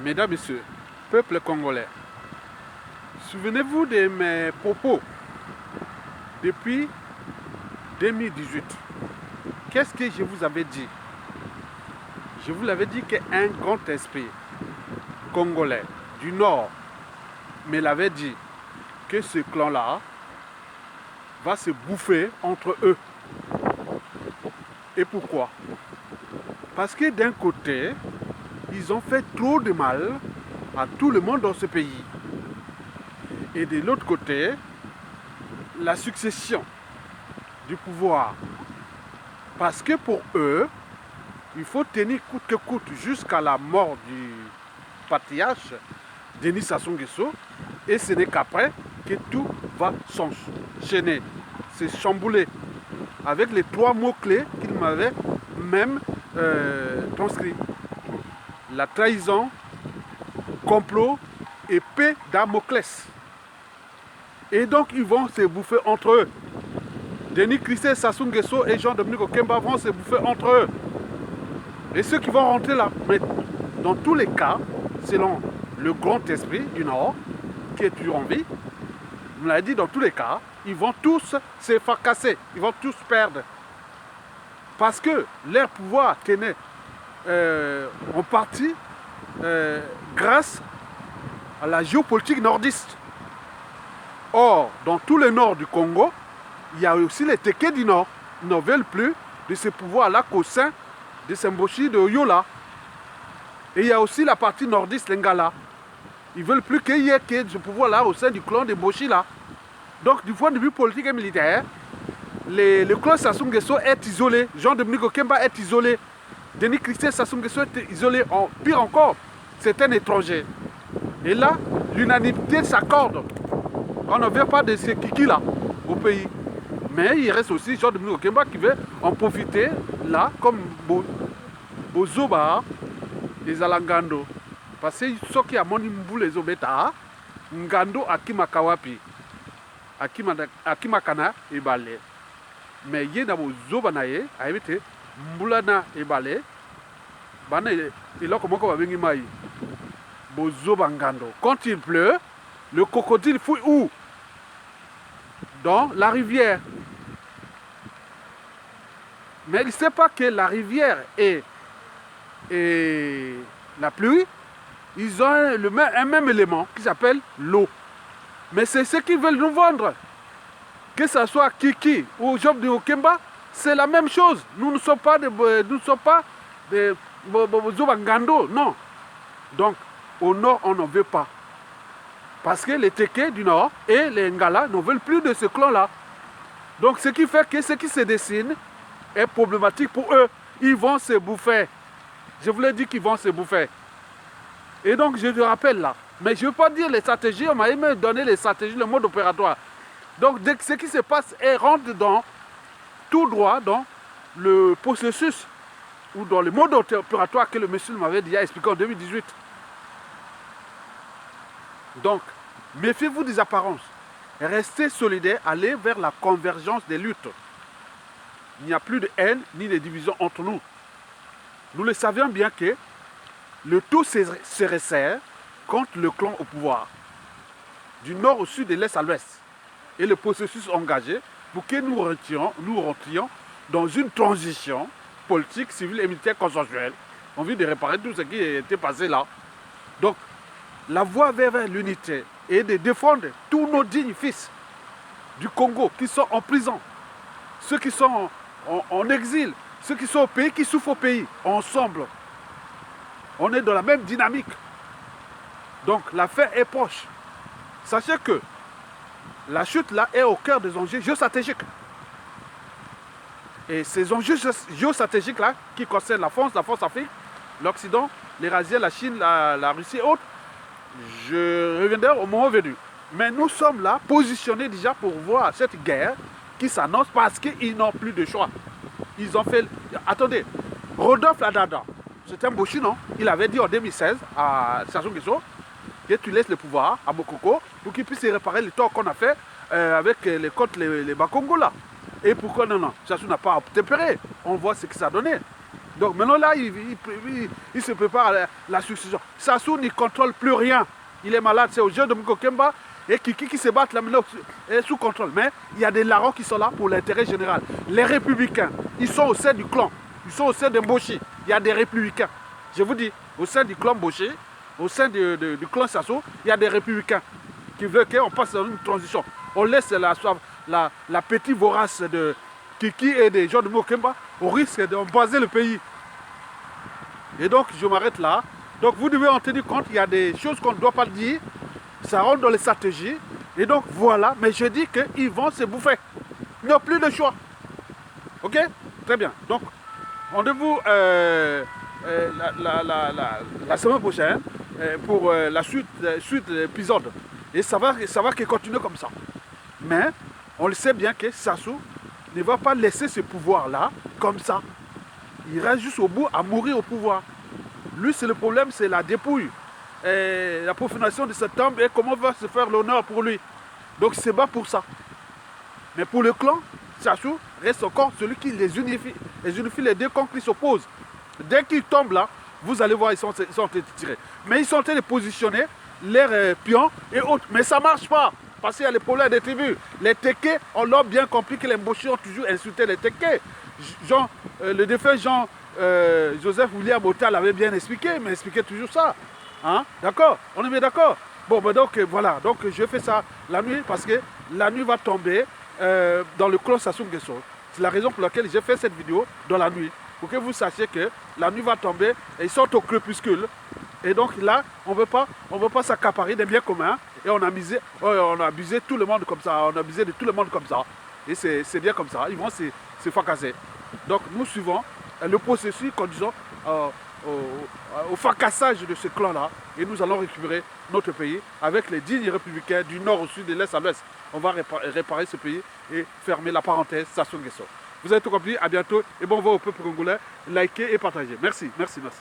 Mesdames, Messieurs, peuple congolais, souvenez-vous de mes propos depuis 2018. Qu'est-ce que je vous avais dit? Je vous l'avais dit qu'un grand esprit congolais du Nord me l'avait dit que ce clan-là va se bouffer entre eux. Et pourquoi? Parce que d'un côté, ils ont fait trop de mal à tout le monde dans ce pays. Et de l'autre côté, la succession du pouvoir. Parce que pour eux, il faut tenir coûte que coûte jusqu'à la mort du patriarche Denis Sassou Nguesso. Et ce n'est qu'après que tout va s'enchaîner, se chambouler. Avec les 3 mots-clés qu'il m'avait même transcrits. La trahison, complot, épée Damoclès. Et donc ils vont se bouffer entre eux. Denis Christé, Sassou Nguesso et Jean-Dominique Okemba vont se bouffer entre eux. Et ceux qui vont rentrer là, mais dans tous les cas, selon le grand esprit du Nord, qui est toujours en vie, on l'a dit, dans tous les cas, ils vont tous se fracasser, ils vont tous perdre. Parce que leur pouvoir tenait en partie grâce à la géopolitique nordiste. Or, dans tout le nord du Congo, il y a aussi les Téké du Nord. Ils ne veulent plus de ce pouvoir-là qu'au sein de Semboshi de Yola. Et il y a aussi la partie nordiste, l'Engala. Ils ne veulent plus qu'il y ait ce pouvoir-là au sein du clan de Boshi-là. Donc, du point de vue politique et militaire, le clan Sassou Nguesso est isolé. Jean-Dominique Okemba est isolé. Denis Christé Sassou Nguesso est isolé. Pire encore, c'est un étranger. Et là, l'unanimité s'accorde. On ne veut pas de ces kiki-là au pays. Mais il reste aussi Jean-Dominique Okemba qui veut en profiter là, comme Bozoba, les Alangando. Parce que ceux qui ont mon les obéta, Ngando Akima Kawapi, Akima Kana et Balé. Mais il y a des Zoba naye, a évité, Mbulana et Balé, Bana et là comment on va venir maï. Bozoba Ngando. Quand il pleut, le crocodile fouille où? Dans la rivière. Mais il ne sait pas que la rivière et la pluie, ils ont un même élément qui s'appelle l'eau. Mais c'est ce qu'ils veulent nous vendre. Que ce soit Kiki ou Job de Okemba, c'est la même chose. Nous ne sommes pas des Zobangando, non. Donc, au nord, on n'en veut pas. Parce que les Téké du nord et les Ngala ne veulent plus de ce clan-là. Donc, ce qui fait que ce qui se dessine est problématique pour eux. Ils vont se bouffer. Je vous l'ai dit qu'ils vont se bouffer. Et donc, je te rappelle là. Mais je ne veux pas dire les stratégies. On m'a même donné les stratégies, le mode opératoire. Donc, dès que ce qui se passe rentre tout droit dans le processus ou dans le mode opératoire que le monsieur m'avait déjà expliqué en 2018. Donc, méfiez-vous des apparences. Restez solidaires, allez vers la convergence des luttes. Il n'y a plus de haine ni de division entre nous. Nous le savions bien que le tout se resserre contre le clan au pouvoir. Du nord au sud, de l'est à l'ouest. Et le processus engagé pour que nous rentrions dans une transition politique, civile et militaire consensuelle. On vient de réparer tout ce qui était passé là. Donc, la voie vers l'unité et de défendre tous nos dignes fils du Congo qui sont en prison, ceux qui sont en exil, ceux qui sont au pays, qui souffrent au pays, ensemble. On est dans la même dynamique. Donc la fin est proche. Sachez que la chute là est au cœur des enjeux géostratégiques. Et ces enjeux géostratégiques là, qui concernent la France Afrique, l'Occident, l'Eurasie, la Chine, la Russie et autres, je reviendrai au moment venu. Mais nous sommes là, positionnés déjà pour voir cette guerre qui s'annonce parce qu'ils n'ont plus de choix. Ils ont fait... Attendez, Rodolphe Ladada, c'est un Boshi, non? Il avait dit en 2016 à Sassou Nguesso que tu laisses le pouvoir à Mokoko pour qu'il puisse réparer les torts qu'on a fait avec les Bakongo là. Et pourquoi non? Sassou n'a pas obtempéré. On voit ce que ça a donné. Donc maintenant là, il se prépare à la succession. Sassou n'y contrôle plus rien. Il est malade, c'est au jeu de Mukokemba et Kiki qui se battent là maintenant sous contrôle. Mais il y a des larrons qui sont là pour l'intérêt général. Les républicains, ils sont au sein du clan. Ils sont au sein de Mboshi. Il y a des républicains. Je vous dis, au sein du clan Mboshi, au sein du clan Sassou, il y a des républicains qui veulent qu'on passe dans une transition. On laisse la petite vorace de Kiki et des gens de Mokemba au risque d'embaser le pays. Et donc, je m'arrête là. Donc, vous devez en tenir compte, il y a des choses qu'on ne doit pas dire. Ça rentre dans les stratégies. Et donc, voilà. Mais je dis qu'ils vont se bouffer. Il n'y a plus de choix. Ok? Très bien. Donc, rendez-vous la semaine prochaine pour la suite de l'épisode. Et ça va continuer comme ça. Mais, on le sait bien que Sassou ne va pas laisser ce pouvoir-là comme ça. Il reste juste au bout à mourir au pouvoir. Lui, c'est le problème, c'est la dépouille. Et la profanation de cette tombe et comment va se faire l'honneur pour lui. Donc, c'est pas pour ça. Mais pour le clan, Sassou reste encore celui qui les unifie. Les deux camps qui s'opposent. Dès qu'ils tombent là, vous allez voir, ils sont en train de tirer. Mais ils sont en train de positionner leurs pions et autres. Mais ça ne marche pas. Parce qu'il y a les problèmes des tribus. Les Tékés, on l'a bien compris que les Mboshi ont toujours insulté les Tékés. Le défunt Joseph William Otal avait bien expliqué, mais expliquait toujours ça. Hein? D'accord? On est bien d'accord? Bon, ben donc voilà. Donc je fais ça la nuit parce que la nuit va tomber dans le clan Sassou Nguesso. C'est la raison pour laquelle j'ai fait cette vidéo dans la nuit. Pour que vous sachiez que la nuit va tomber et ils sont au crépuscule. Et donc là, on ne veut pas s'accaparer des biens communs. Et on a abusé tout le monde comme ça. On a abusé de tout le monde comme ça. Et c'est bien comme ça. Ils vont se fracasser. Donc nous suivons le processus, conduisant au fracassage de ce clan-là. Et nous allons récupérer notre pays avec les dignes républicains du nord au sud, de l'est à l'ouest. On va réparer ce pays et fermer la parenthèse Sassou Nguesso. Vous avez tout compris, à bientôt et bon vent au peuple congolais. Likez et partagez. Merci, merci, merci.